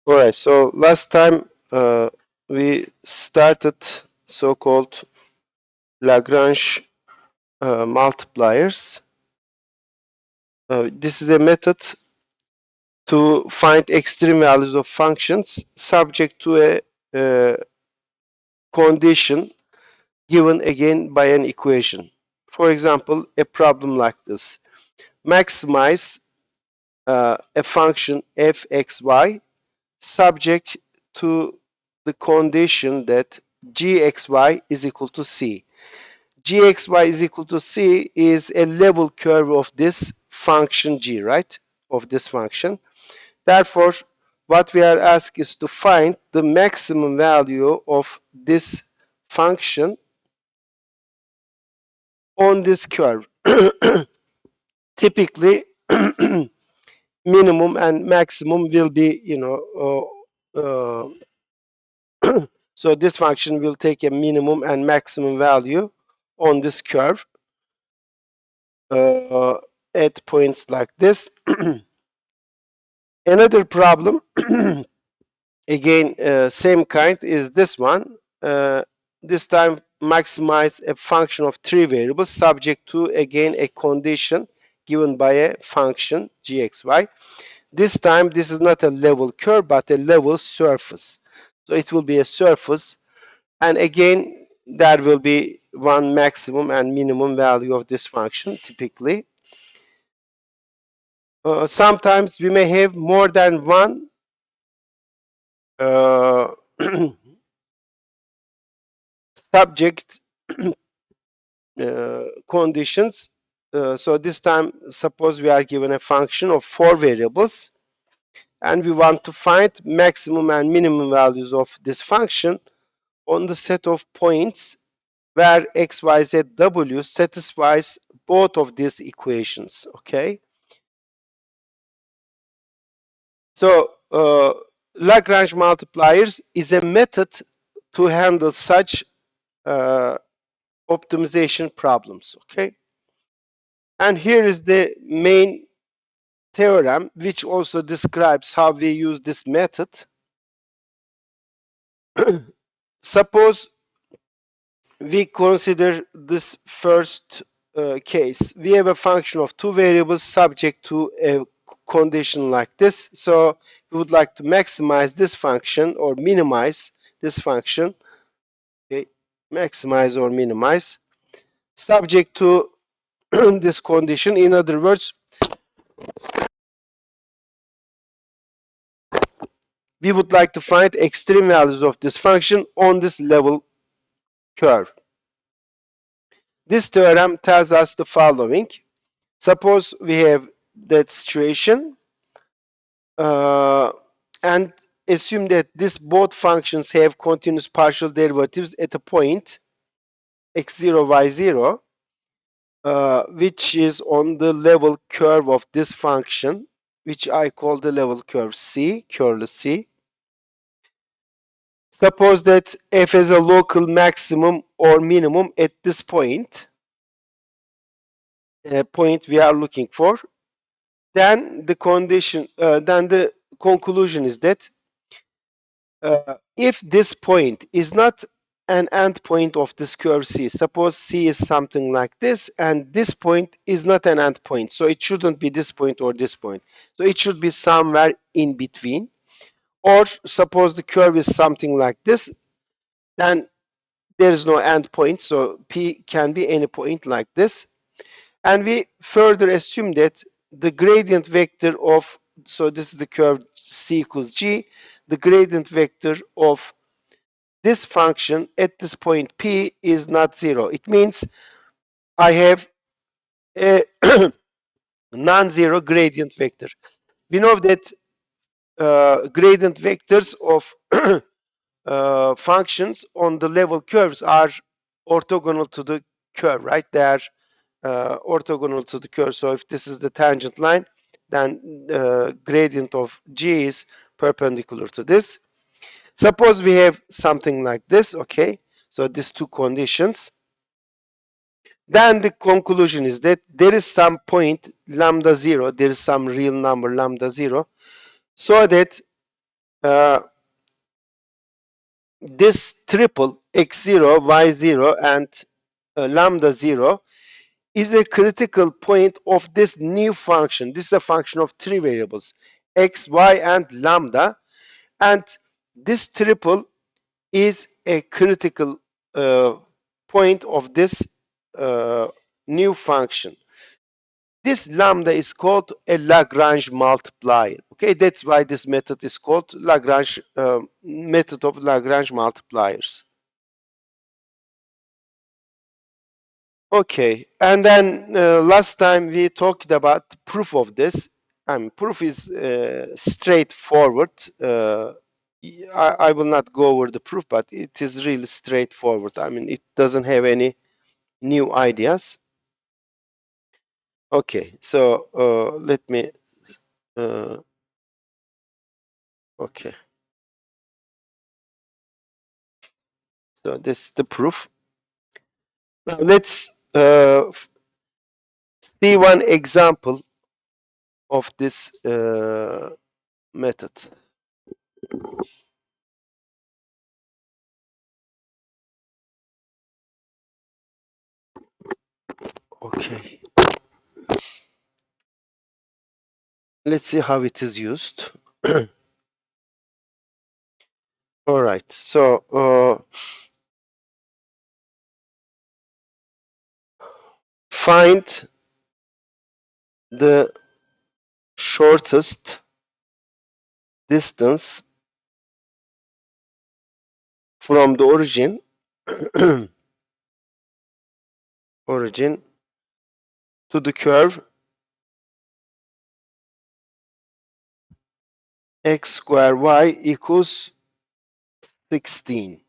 All right, so last time we started so-called Lagrange multipliers. This is a method to find extreme values of functions subject to a condition given again by an equation. For example, a problem like this. Maximize a function f(x,y) subject to the condition that gxy is equal to c. Gxy is equal to c is a level curve of this function g, right? Of this function. Therefore, what we are asked is to find the maximum value of this function on this curve. Typically, minimum and maximum will be, so this function will take a minimum and maximum value on this curve at points like this. Another problem, again, same kind, is this one. This time, maximize a function of 3 variables subject to, again, a condition given by a function gxy. This time, this is not a level curve, but a level surface. So it will be a surface. And again, there will be one maximum and minimum value of this function, typically. Sometimes we may have more than one subject conditions. So this time, suppose we are given a function of 4 variables, and we want to find maximum and minimum values of this function on the set of points where x, y, z, w satisfies both of these equations. Okay. So Lagrange multipliers is a method to handle such optimization problems. Okay. And here is the main theorem, which also describes how we use this method. Suppose we consider this first case. We have a function of 2 variables subject to a condition like this. So we would like to maximize this function or minimize this function. Okay, maximize or minimize subject to this condition. In other words, we would like to find extreme values of this function on this level curve. This theorem tells us the following. Suppose we have that situation and assume that this both functions have continuous partial derivatives at a point x0, y0, which is on the level curve of this function, which I call the level curve C, curly C. Suppose that f is a local maximum or minimum at this point, point we are looking for. Then the conclusion is that if this point is not an endpoint of this curve C, suppose C is something like this, and this point is not an endpoint, so it shouldn't be this point or this point. So it should be somewhere in between. Or suppose the curve is something like this, then there is no endpoint, so P can be any point like this. And we further assume that the gradient vector of, so this is the curve C equals G, the gradient vector of this function at this point P is not 0. It means I have a non-zero gradient vector. We know that gradient vectors of functions on the level curves are orthogonal to the curve, right? They are orthogonal to the curve. So if this is the tangent line, then gradient of G is perpendicular to this. Suppose we have something like this, okay? So these two conditions. Then the conclusion is that there is some point lambda 0, there is some real number lambda 0, so that uh, this triple x0, y0, and lambda 0 is a critical point of this new function. This is a function of three variables, x, y, and lambda. And this triple is a critical point of this new function. This lambda is called a Lagrange multiplier. Okay, that's why this method is called Lagrange method of Lagrange multipliers. Okay, and then last time we talked about proof of this. Proof is straightforward. I will not go over the proof, but it is really straightforward. I mean, it doesn't have any new ideas. Okay, so let me. Uh, okay, so this is the proof. Now let's see one example of this method. Okay, let's see how it is used. All right, so find the shortest distance from the origin origin to the curve x square y equals 16.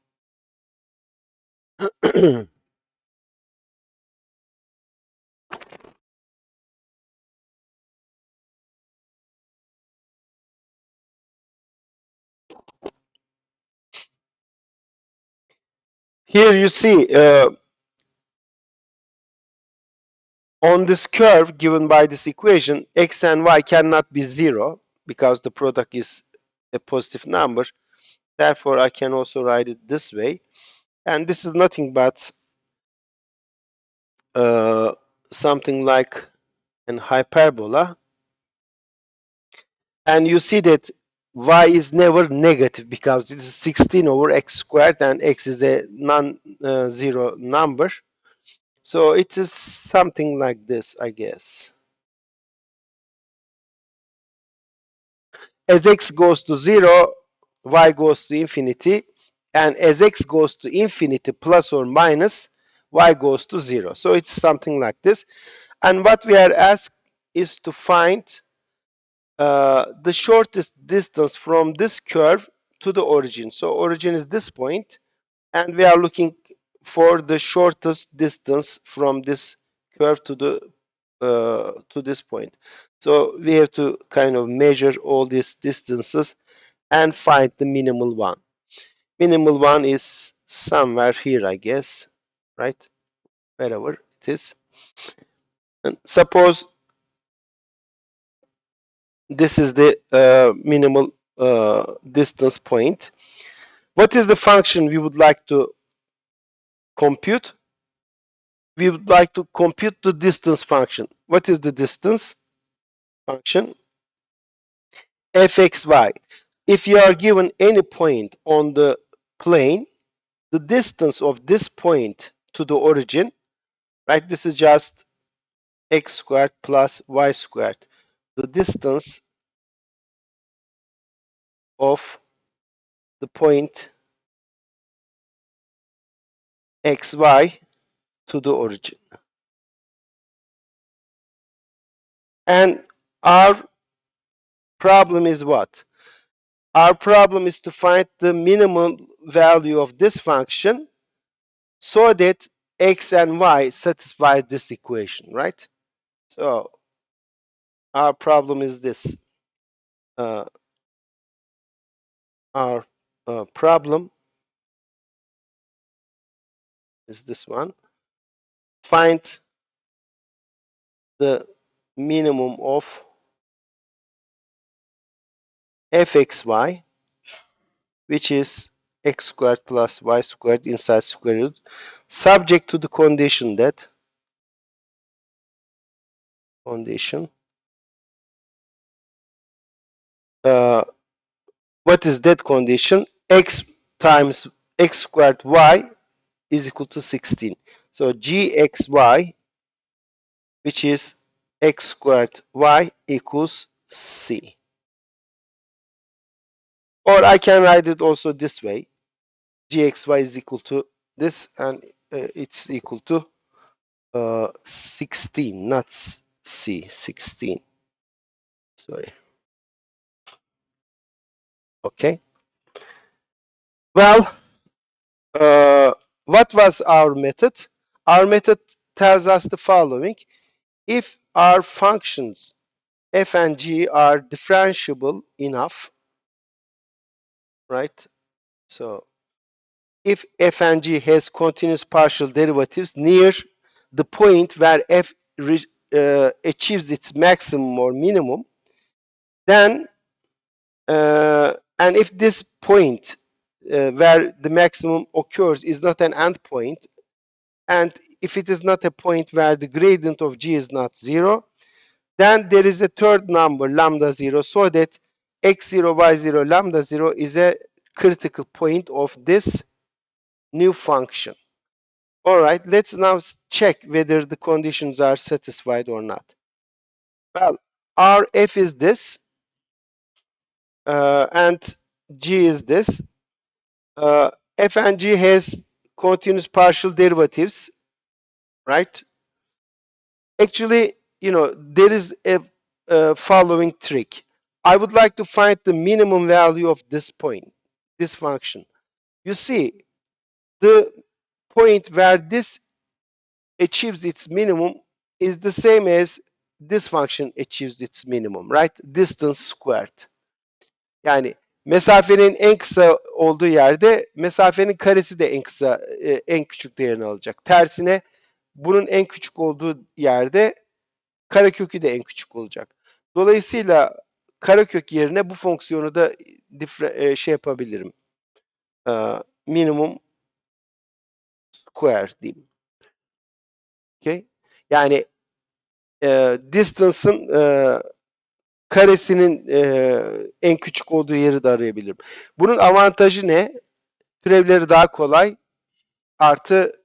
Here you see on this curve given by this equation, x and y cannot be 0 because the product is a positive number. Therefore, I can also write it this way. And this is nothing but something like an hyperbola. And you see that y is never negative because it is 16 over x squared and x is a non-zero number. So it is something like this, I guess. As x goes to 0, y goes to infinity, and as x goes to infinity plus or minus, y goes to 0. So it's something like this. And what we are asked is to find the shortest distance from this curve to the origin. So origin is this point, and we are looking for the shortest distance from this curve to this point. So we have to kind of measure all these distances and find the minimal one. Minimal one is somewhere here, I guess, right? Wherever it is. And suppose this is the minimal distance point. What is the function we would like to compute? We would like to compute the distance function. What is the distance function? Fxy. If you are given any point on the plane, the distance of this point to the origin, right? This is just x squared plus y squared. The distance of the point xy to the origin. And our problem is what? Our problem is to find the minimum value of this function so that x and y satisfy this equation, right? So our problem is this. Our problem is this one. Find the minimum of fxy which is x squared plus y squared inside square root, subject to the condition that uh, what is that condition? X times x squared y is equal to 16. So gxy, which is x squared y equals c. Or I can write it also this way. Gxy is equal to this, and it's equal to 16, not c, 16. Sorry. Okay. Well, what was our method? Our method tells us the following. If our functions f and g are differentiable enough, right? So if f and g has continuous partial derivatives near the point where f achieves its maximum or minimum, then and if this point where the maximum occurs is not an endpoint, and if it is not a point where the gradient of g is not 0, then there is a third number, lambda 0, so that x0, y0, lambda 0 is a critical point of this new function. All right, let's now check whether the conditions are satisfied or not. Well, our f is this, and g is this. F and g has continuous partial derivatives, right? Actually, there is a following trick. I would like to find the minimum value of this point, this function. You see, the point where this achieves its minimum is the same as this function achieves its minimum, right? Distance squared. Yani mesafenin en kısa olduğu yerde mesafenin karesi de en kısa, en küçük değerini alacak. Tersine bunun en küçük olduğu yerde karekökü de en küçük olacak. Dolayısıyla karekök yerine bu fonksiyonu da şey yapabilirim. Minimum square diyeyim. Okay? Yani distance'ın karesinin en küçük olduğu yeri de arayabilirim. Bunun avantajı ne? Türevleri daha kolay. Artı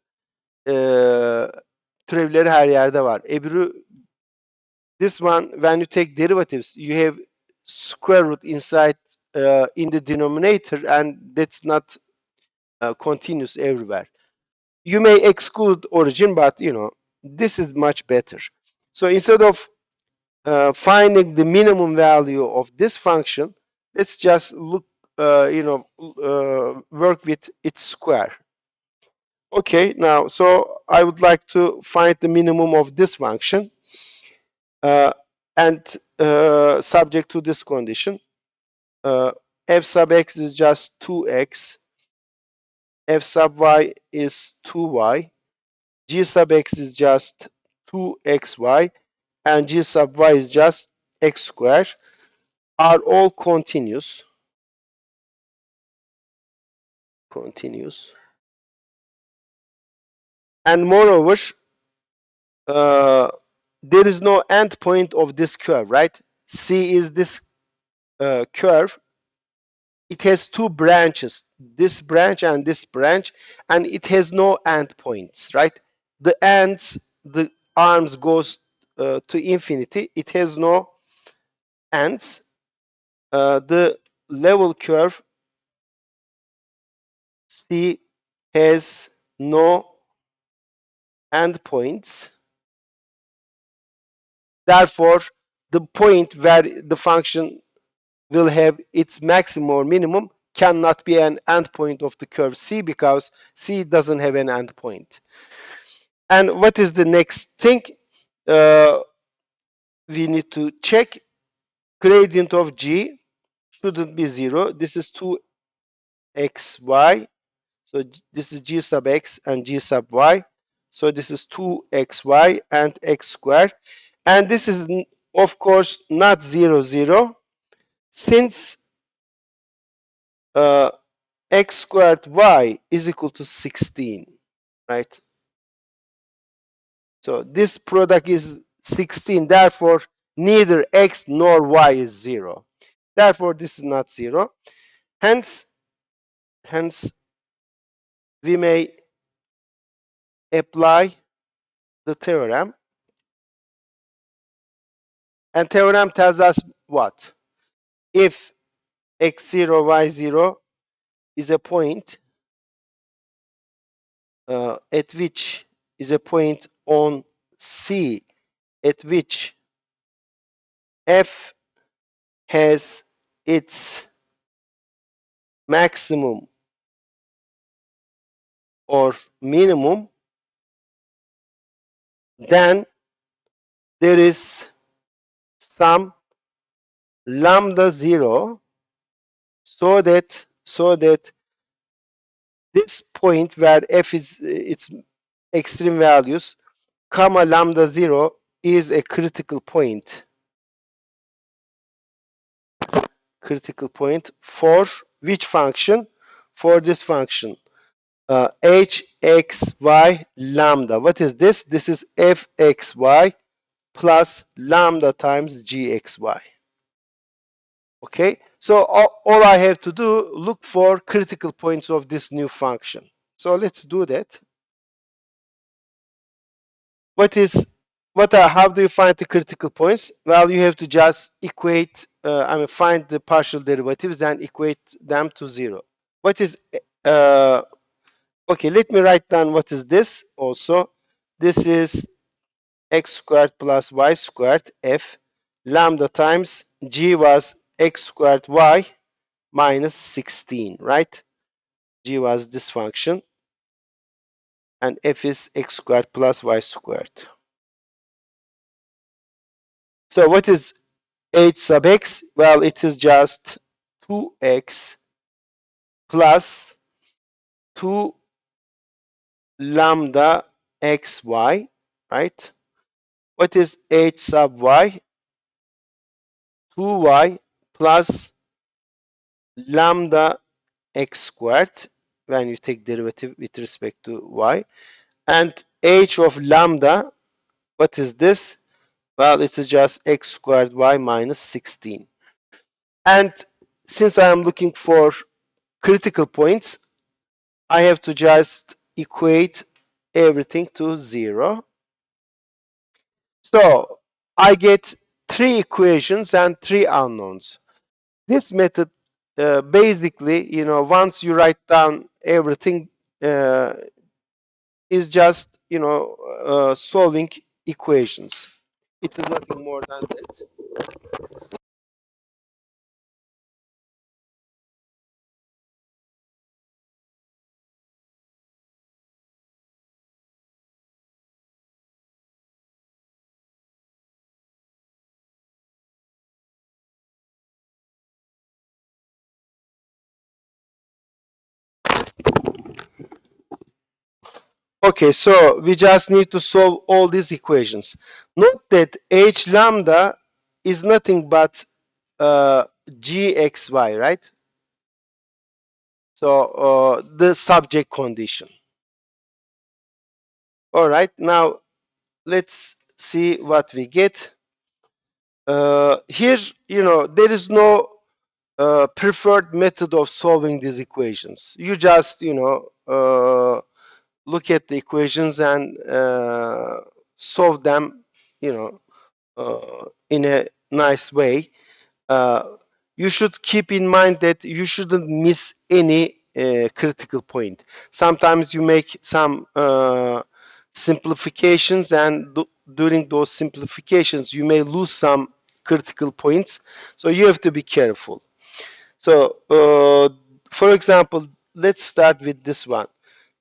türevleri her yerde var. Ebru, this one, when you take derivatives, you have square root inside in the denominator, and that's not continuous everywhere. You may exclude origin, but this is much better. So instead of finding the minimum value of this function, let's just look, work with its square. Okay, now, so I would like to find the minimum of this function, and subject to this condition. F sub x is just 2x, f sub y is 2y, g sub x is just 2xy, and g sub y is just x squared, are all continuous. And moreover, there is no endpoint of this curve, right? C is this curve. It has two branches, this branch and this branch, and it has no endpoints, right? The ends, the arms goes to infinity. It has no ends. The level curve C has no endpoints. Therefore, the point where the function will have its maximum or minimum cannot be an endpoint of the curve C, because C doesn't have an endpoint. And what is the next thing? We need to check gradient of G shouldn't be 0. This is 2xy. So this is G sub x and G sub y. So this is 2xy and x squared. And this is, of course, not 0, 0, since x squared y is equal to 16, right? So this product is 16, therefore neither x nor y is 0. Therefore this is not 0. Hence we may apply the theorem. And theorem tells us what? If x0, y0 is a point at which is a point on C at which f has its maximum or minimum, then there is some lambda 0 so that this point where f is its extreme values, comma lambda 0 is a critical point. Critical point for which function? For this function. Hxy lambda. What is this? This is fxy plus lambda times gxy. Okay, so all I have to do, look for critical points of this new function. So let's do that. How do you find the critical points? Well, you have to just equate, find the partial derivatives and equate them to 0. What is, okay, let me write down what is this also. This is x squared plus y squared f lambda times g was x squared y minus 16, right? G was this function and f is x squared plus y squared. So what is h sub x? Well, it is just 2x plus 2 lambda xy, right? What is h sub y? 2y plus lambda x squared when you take derivative with respect to y. And h of lambda, what is this? Well, it is just x squared y minus 16. And since I am looking for critical points, I have to just equate everything to 0. So I get 3 equations and 3 unknowns. This method basically, once you write down everything, is just, solving equations. It is nothing more than that. Okay, so we just need to solve all these equations. Note that h lambda is nothing but gxy, right? So the subject condition. All right, now let's see what we get. Here, there is no preferred method of solving these equations. You just, look at the equations and solve them, in a nice way. You should keep in mind that you shouldn't miss any critical point. Sometimes you make some simplifications, and during those simplifications you may lose some critical points, so you have to be careful. So for example, let's start with this one.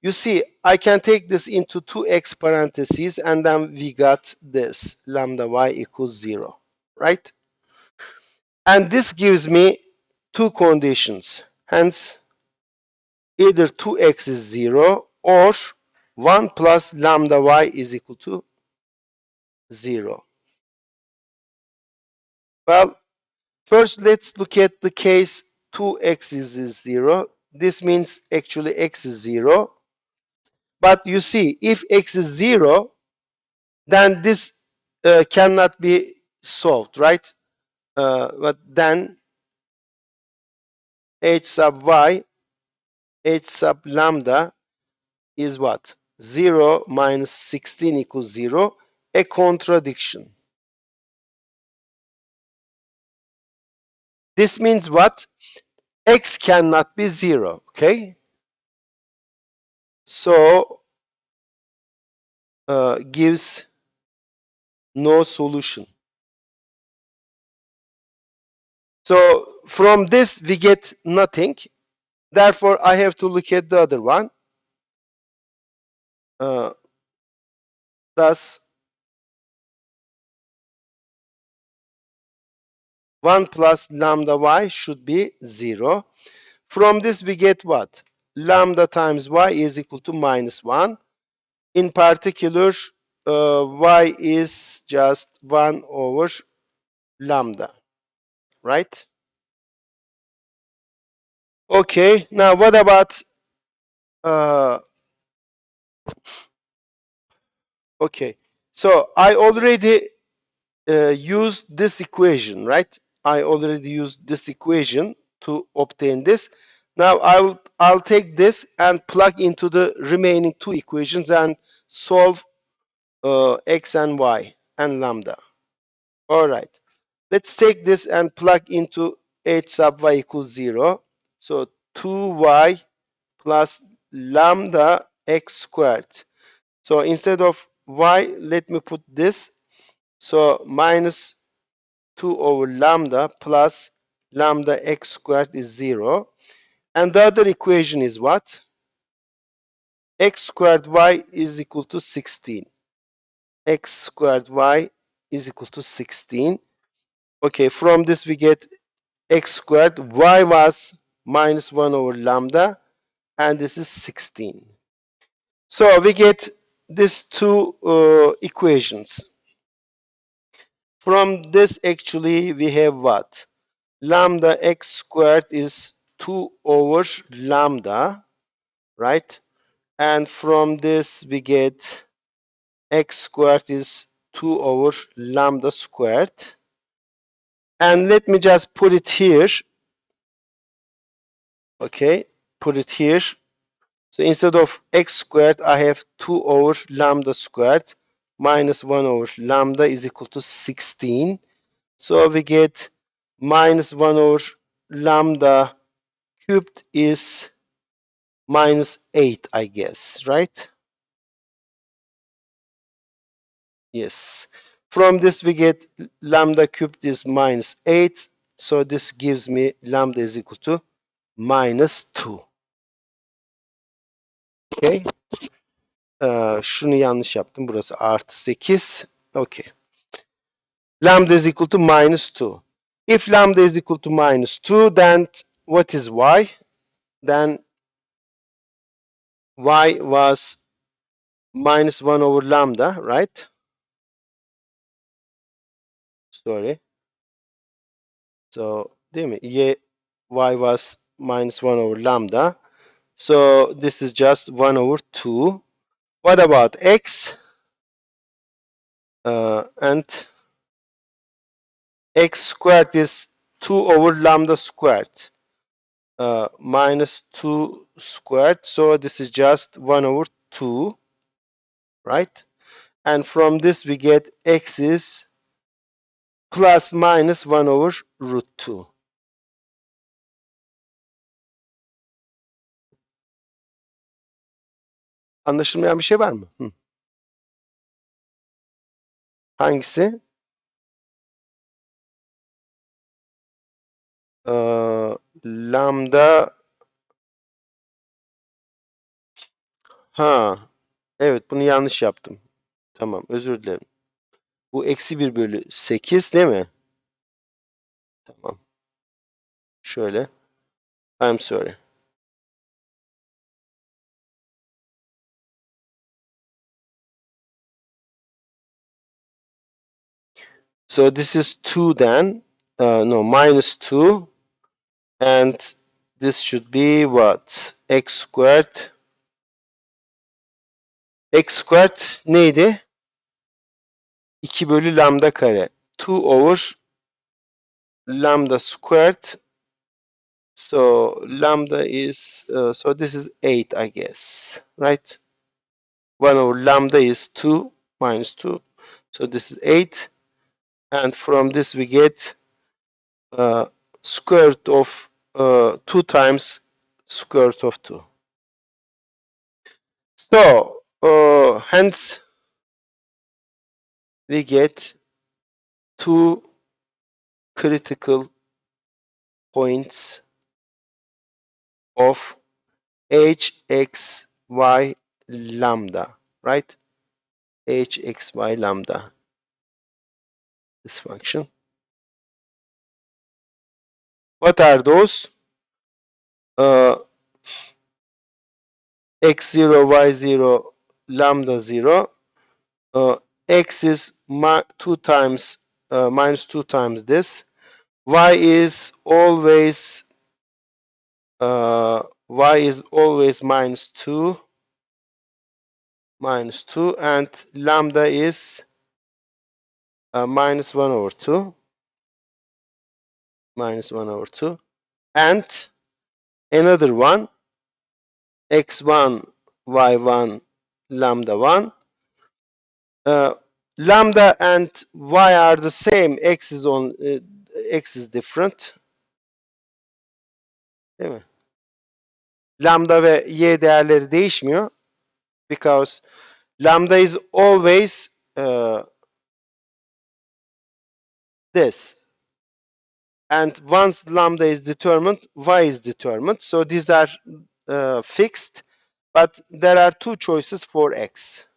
You see, I can take this into 2x parentheses, and then we got this lambda y equals 0, right? And this gives me two conditions. Hence, either 2x is 0 or 1 plus lambda y is equal to 0. Well, first let's look at the case 2x is 0. this means actually x is 0. But you see, if x is 0, then this cannot be solved, right? But then h sub y, h sub lambda is what? 0 minus 16 equals 0, a contradiction. This means what? X cannot be 0, okay? So, gives no solution. So, from this we get nothing. Therefore, I have to look at the other one. Thus, 1 plus lambda y should be 0. From this we get what? Lambda times y is equal to minus 1. In particular, y is just 1 over lambda, right? Okay, now what about, okay, so I already used this equation, right? I already used this equation to obtain this. Now I'll take this and plug into the remaining two equations and solve x and y and lambda. All right. Let's take this and plug into h sub y equals 0. So 2y plus lambda x squared. So instead of y, let me put this. So minus 2 over lambda plus lambda x squared is 0. And the other equation is what? X squared y is equal to 16. X squared y is equal to 16. Okay, from this we get x squared. Y was minus 1 over lambda, and this is 16. So we get these two equations. From this, actually, we have what? Lambda x squared is 2 over lambda, right? And from this, we get x squared is 2 over lambda squared. And let me just put it here. Okay, put it here. So instead of x squared, I have 2 over lambda squared minus 1 over lambda is equal to 16. So we get minus 1 over lambda cubed is minus 8, I guess, right? Yes. From this, we get lambda cubed is minus 8. So this gives me lambda is equal to minus 2. Okay. Şunu yanlış yaptım. Burası artı 8. Okay. Lambda is equal to minus 2. If lambda is equal to minus 2, then what is y? Then y was minus 1 over lambda, right? Sorry. So, değil mi? Y was minus 1 over lambda. So, this is just 1 over 2. What about x? And x squared is 2 over lambda squared. Minus 2 squared. So, this is just 1 over 2, right? And from this, we get x is plus minus 1 over root 2. Anlaşılmayan bir şey var mı? Hangisi? Lambda, ha, evet, bunu yanlış yaptım. Tamam, özür dilerim. Bu eksi 1 bölü 8 değil mi? Tamam. Şöyle. I'm sorry. So this is 2 then. No, minus 2. And this should be what? X squared. X squared neydi? 2 bölü lambda kare. 2 over lambda squared. So lambda is, so this is 8, I guess, right? 1 over lambda is 2 minus 2. So this is 8. And from this we get square root of 2 times square root of 2. So hence we get 2 critical points of h, x, y, lambda, right? H, x, y, lambda, this function. What are those? X0, y0, lambda 0. X is 2 times minus 2 times this. Y is always minus 2, and lambda is minus 1 over 2, and another one, x1, y1, lambda 1. Lambda and y are the same. X is different. Değil mi? Lambda ve y değerleri değişmiyor. Because lambda is always this. And once lambda is determined, y is determined. So these are fixed. But there are two choices for x.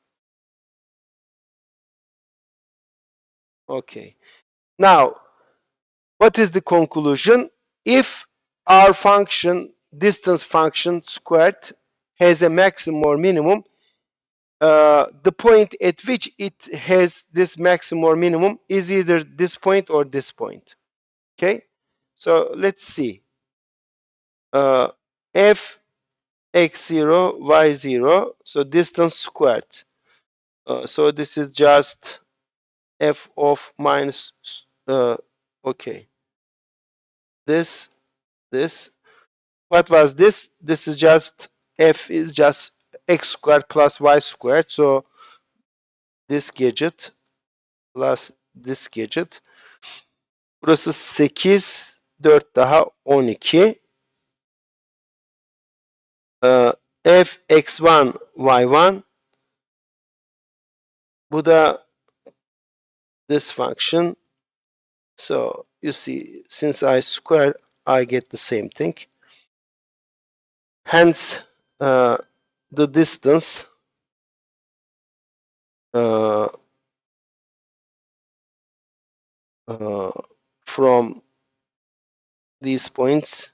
Okay. Now, what is the conclusion? If our function, distance function squared, has a maximum or minimum, the point at which it has this maximum or minimum is either this point or this point. Okay, so let's see. F x0, y0, so distance squared. So this is just f of minus, okay, this. What was this? This is just, f is just x squared plus y squared. So this gadget plus this gadget. Burası 8, 4 daha 12. F x1 y1. Bu da this function. So you see, since I square, I get the same thing. Hence, the distance from these points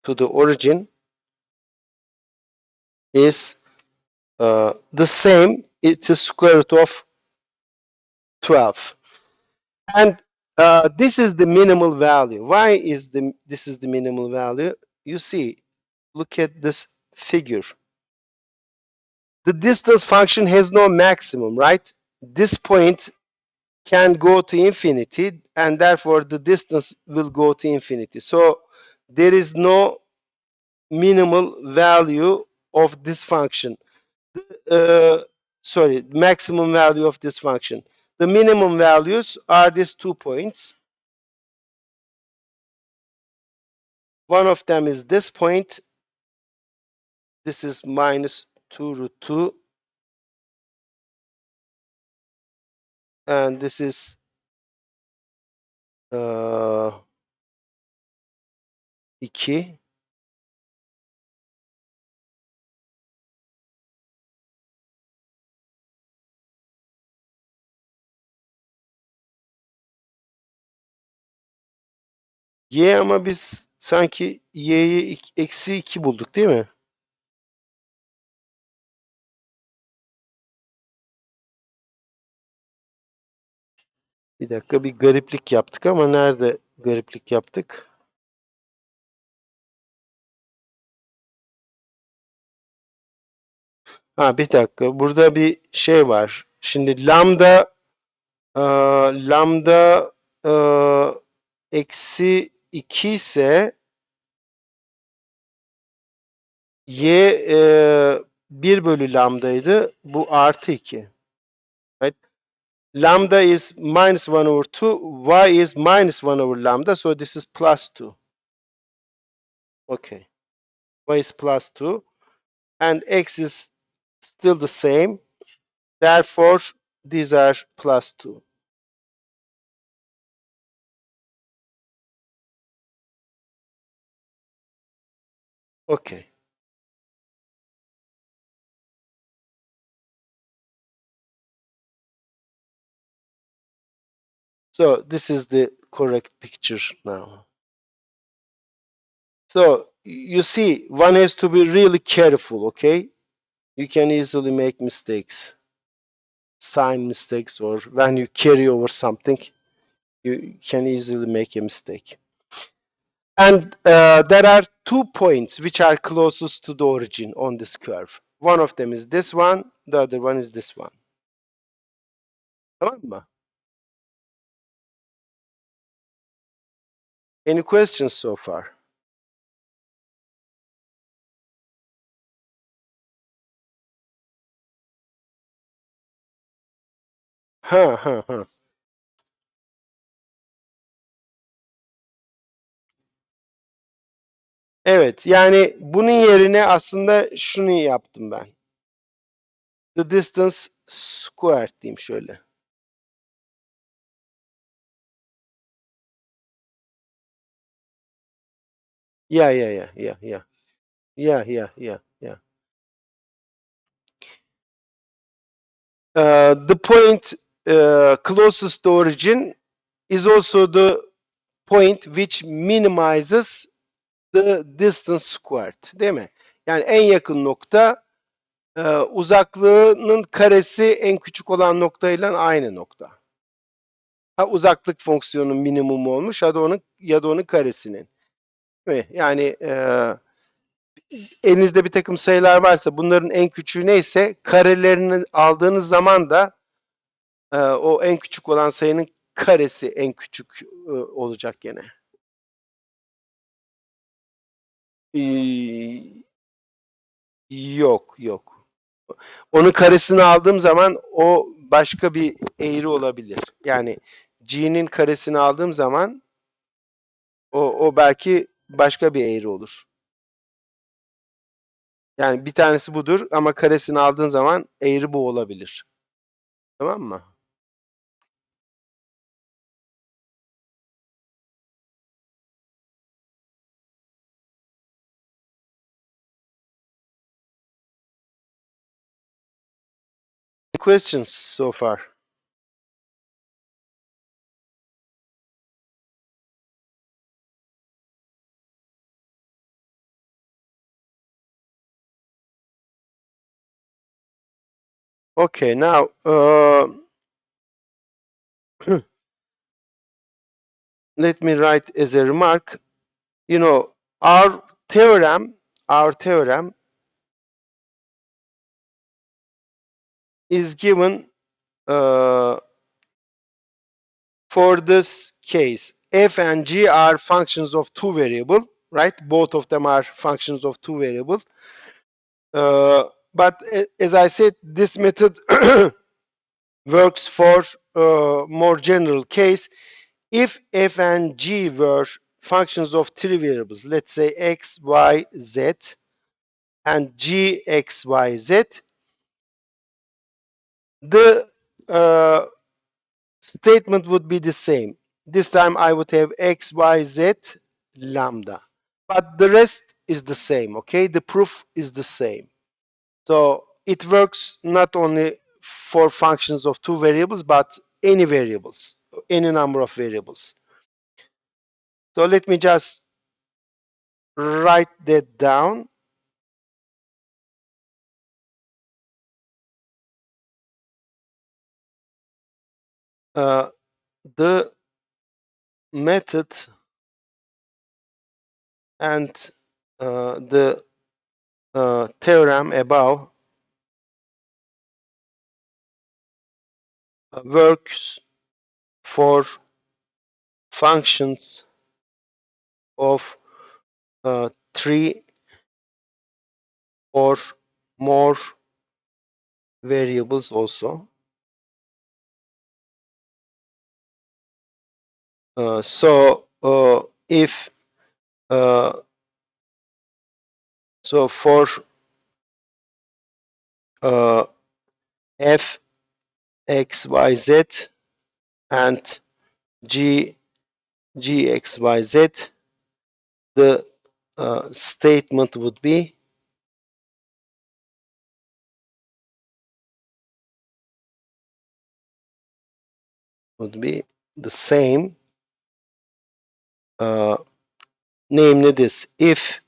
to the origin is the same. It's a square root of 12. And this is the minimal value. Why is this is the minimal value? You see, look at this figure. The distance function has no maximum, right? This point can go to infinity, and therefore the distance will go to infinity. So there is no minimal value of this function. Sorry, maximum value of this function. The minimum values are these 2 points. One of them is this point. This is minus 2 root 2. And this is 2. Y ama biz sanki y'yi eksi 2 bulduk değil mi? Bir dakika, bir gariplik yaptık ama nerede gariplik yaptık? Ha, bir dakika. Burada bir şey var. Şimdi lambda eksi 2 ise y 1 bölü lambdaydı. Bu artı 2. Right? Lambda is minus 1 over 2. Y is minus 1 over lambda. So this is plus 2. Okay. Y is plus 2. And x is still the same. Therefore, these are plus 2. Okay. So this is the correct picture now. So you see, one has to be really careful, okay? You can easily make mistakes, sign mistakes, or when you carry over something, you can easily make a mistake. And there are 2 points which are closest to the origin on this curve. One of them is this one, the other one is this one. Tamam mı? Any questions so far? Ha ha ha. Evet, yani bunun yerine aslında şunu yaptım ben. The distance squared diyeyim şöyle. Yeah. Yeah. The point closest to origin is also the point which minimizes the distance squared, değil mi? Yani en yakın nokta uzaklığının karesi en küçük olan noktayla aynı nokta. Ha, uzaklık fonksiyonun minimumu olmuş ya da onun karesinin. Değil mi? Yani elinizde bir takım sayılar varsa bunların en küçüğü neyse karelerini aldığınız zaman da o en küçük olan sayının karesi en küçük olacak gene. Ee, yok. Onun karesini aldığım zaman o başka bir eğri olabilir. Yani g'nin karesini aldığım zaman o belki başka bir eğri olur. Yani bir tanesi budur ama karesini aldığın zaman eğri bu olabilir. Tamam mı? Questions so far? Okay, now let me write as a remark. You know, our theorem is given for this case. F and G are functions of two variables, right? Both of them are functions of two variables. But as I said, this method works for more general case. If f and g were functions of three variables, let's say x, y, z, and g, x, y, z, the statement would be the same. This time I would have x, y, z, lambda. But the rest is the same, okay? The proof is the same. So it works not only for functions of two variables, but any variables, any number of variables. So let me just write that down. the method and the theorem above works for functions of three or more variables also. So if so for f x y z and g x y z, the statement would be the same, namely this: if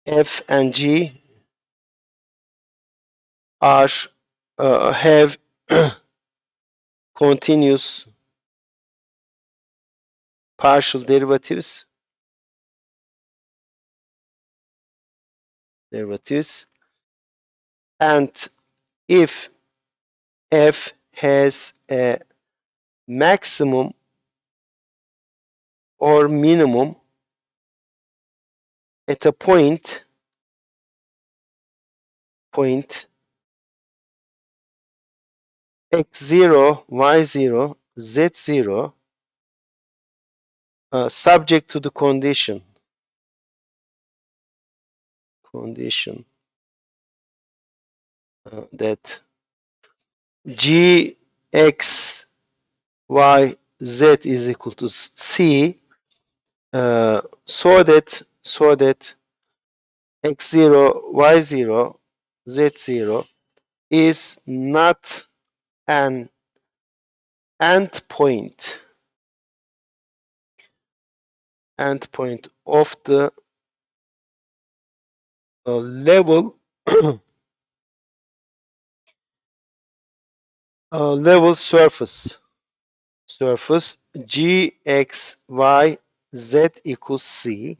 f and g are have continuous partial derivatives, and if f has a maximum or minimum at a point x0, y0, z0, subject to the condition that g x y z is equal to c, so that x0, y0, z0 is not an endpoint of the level level surface g x y z equals c,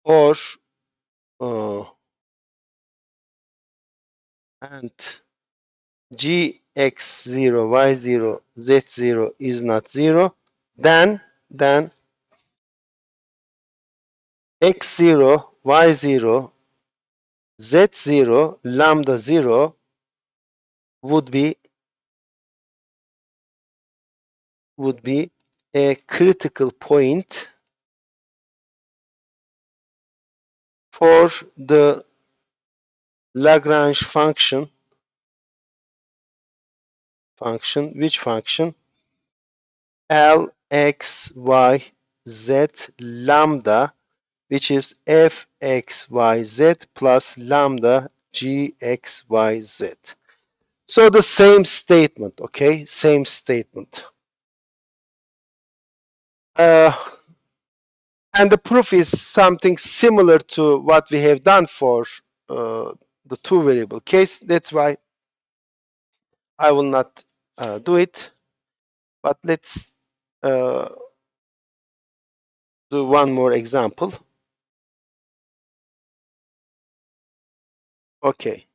or and g x0 y0 z0 is not 0, then x0 y0 z0 lambda 0 would be a critical point for the Lagrange function, which function L x y z lambda, which is f x y z plus lambda g x y z. So the same statement, okay, same statement. And the proof is something similar to what we have done for the two variable case. That's why I will not do it. But let's do one more example. Okay.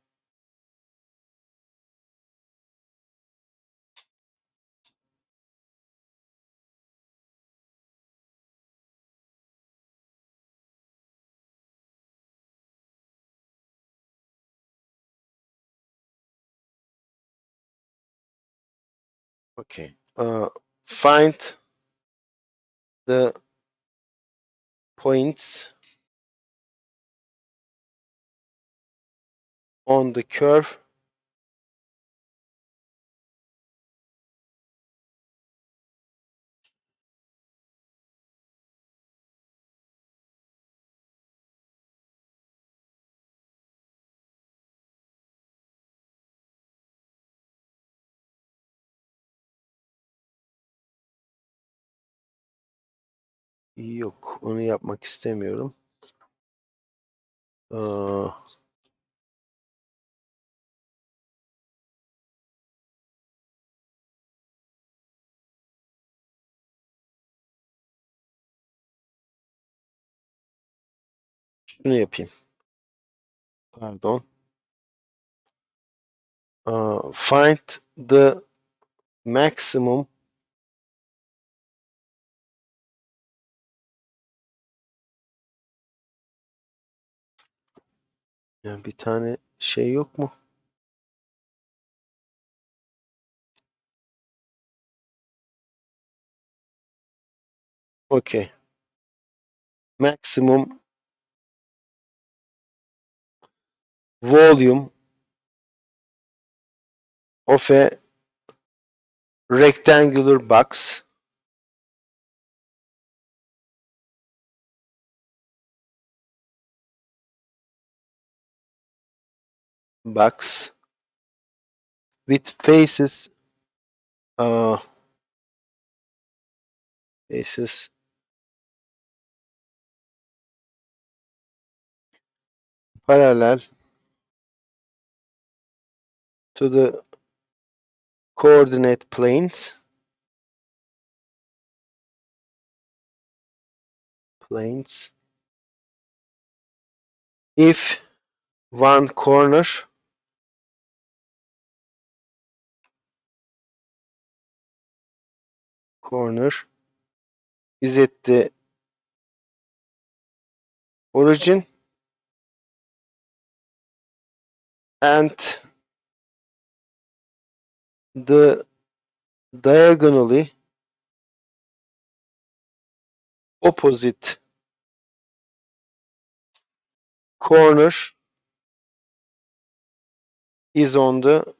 Okay. Find the points on the curve yok. Onu yapmak istemiyorum. Şunu yapayım. Pardon. Find the maximum yani bir tane şey yok mu? Okay. Maximum volume of a rectangular box with uh, faces parallel to the coordinate planes if one corner is at the origin and the diagonally opposite corner is on the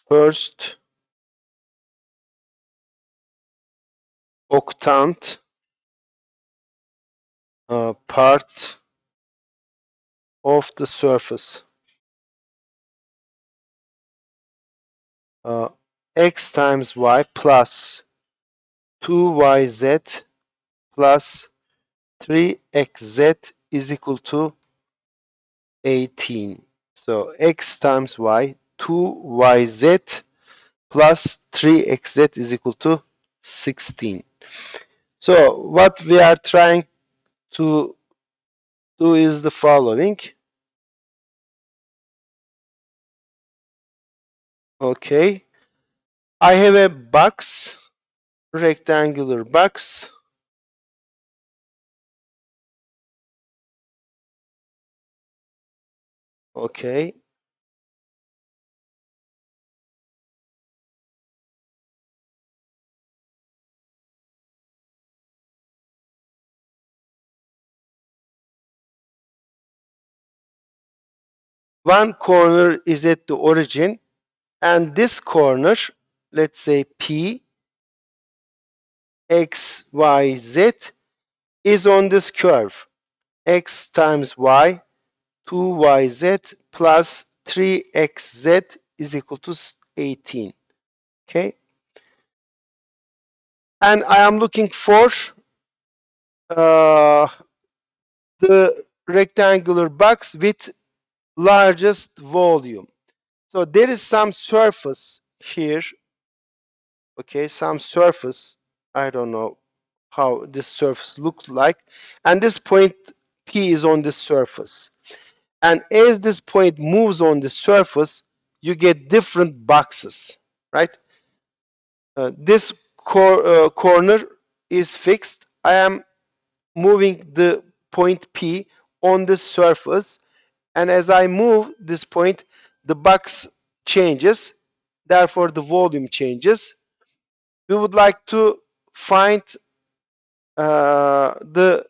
first octant part of the surface. Uh, x times y plus 2yz plus 3xz is equal to 18. So x times y, 2yz plus 3xz is equal to 16. So what we are trying to do is the following. Okay, I have a box, rectangular box. Okay, one corner is at the origin, and this corner, let's say P, X, Y, Z, is on this curve. X times Y, 2yz plus 3xz is equal to 18. Okay, and I am looking for uh, the rectangular box with largest volume. So there is some surface here. Okay, some surface. I don't know how this surface looks like, and this point P is on the surface. And as this point moves on the surface, you get different boxes, right? This corner is fixed. I am moving the point P on the surface, and as I move this point, the box changes, therefore the volume changes. We would like to find the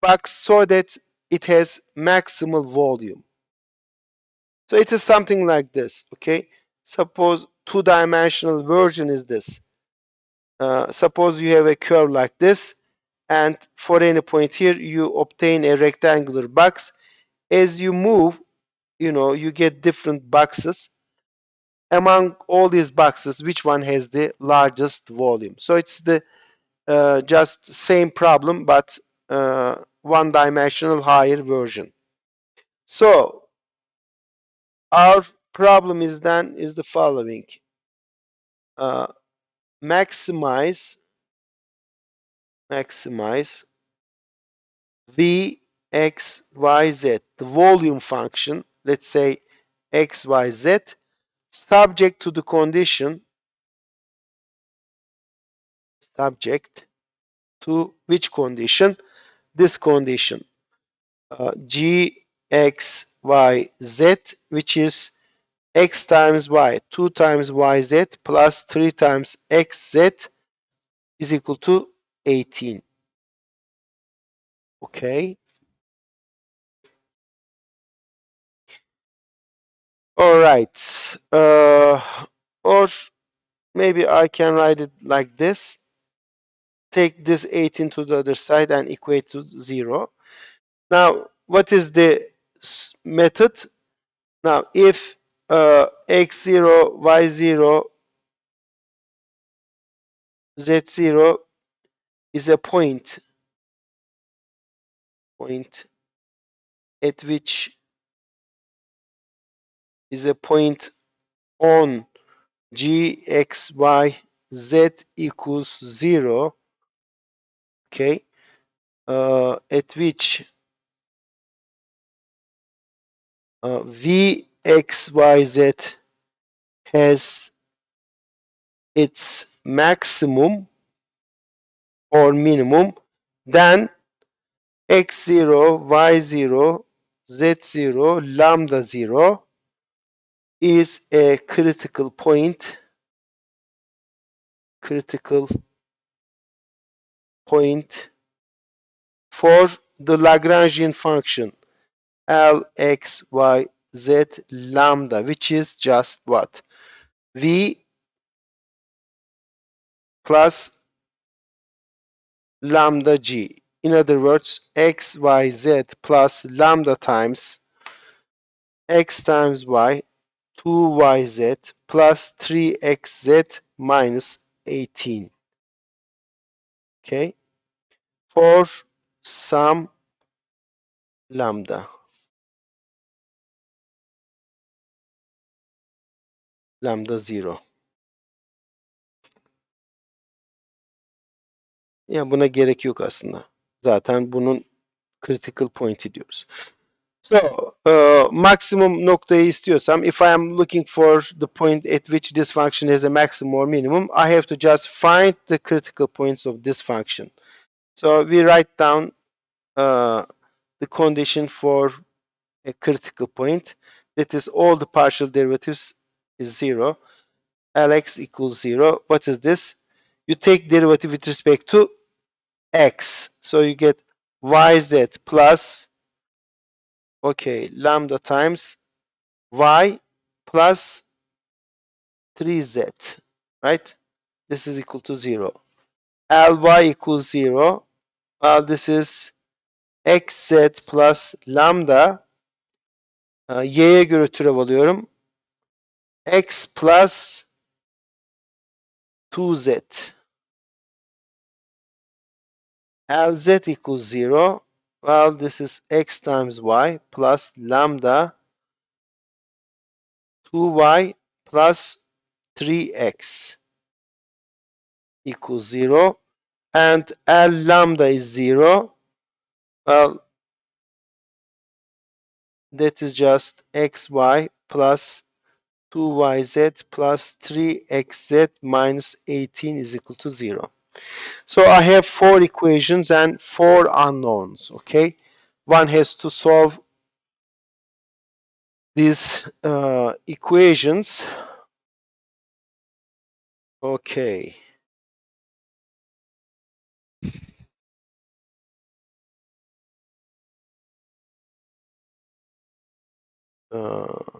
box so that it has maximal volume. So it is something like this, okay? Suppose two-dimensional version is this. Suppose you have a curve like this, and for any point here, you obtain a rectangular box. As you move, you get different boxes. Among all these boxes, which one has the largest volume? So it's the just same problem, but one-dimensional higher version. So our problem is the following. Uh, maximize v x y z, the volume function, let's say x y z, subject to the condition, subject to which condition? This condition, g x y z, which is x times y, 2 times yz plus 3 times xz is equal to 18. Okay. All right. Or maybe I can write it like this. Take this 18 to the other side and equate to 0. Now, what is the method? Now, if x0, y0, z0 is a point at which is a point on g, x, y, z equals 0, okay, at which v, x, y, z has its maximum or minimum, then x0, y0, z0, lambda 0 is a critical point for the Lagrangian function L, X, Y, Z, lambda, which is just what? V plus lambda G. In other words, X, Y, Z plus lambda times X times Y, 2YZ plus 3XZ minus 18. Okay? For some lambda 0. Ya buna gerek yok aslında. Zaten bunun critical point'i diyoruz. So, maximum noktayı istiyorsam, if I am looking for the point at which this function has a maximum or minimum, I have to just find the critical points of this function. So we write down the condition for a critical point. That is, all the partial derivatives is 0. Lx equals 0. What is this? You take derivative with respect to x. So you get yz plus, okay, lambda times y plus 3z, right? This is equal to 0. Ly equals 0. Well, this is xz plus lambda. Y'ye göre türev alıyorum. X plus 2z. Lz equals 0. Well, this is x times y plus lambda 2y plus 3x equals 0. And L lambda is 0. Well, that is just xy plus 2yz plus 3xz minus 18 is equal to 0. So I have 4 equations and 4 unknowns, okay? One has to solve these equations. Okay.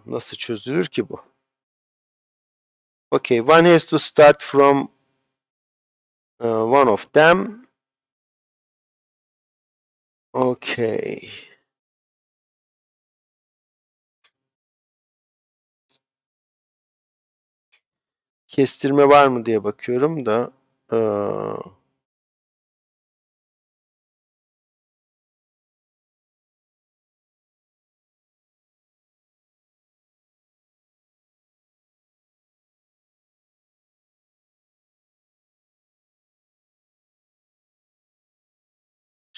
Nasıl çözülür ki bu? Okay, one has to start from one of them. Okay. Kestirme var mı diye bakıyorum da.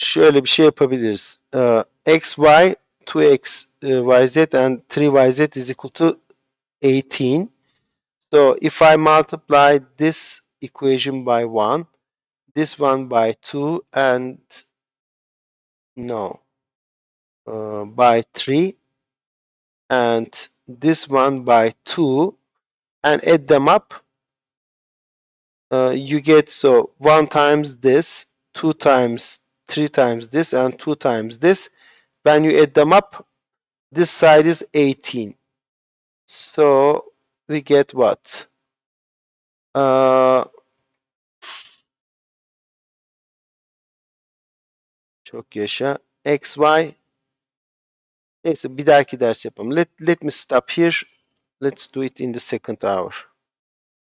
şöyle bir şey yapabiliriz. X, Y, 2x y z and 3y z is equal to 18. So if I multiply this equation by 1, this one by 2, and no, by 3, and this one by 2, and add them up, you get, so 1 times this, 2 times, 3 times this, and 2 times this. When you add them up, this side is 18. So we get what? Çok yaşa. XY. Neyse bir dahaki ders yapalım. Let me stop here. Let's do it in the second hour.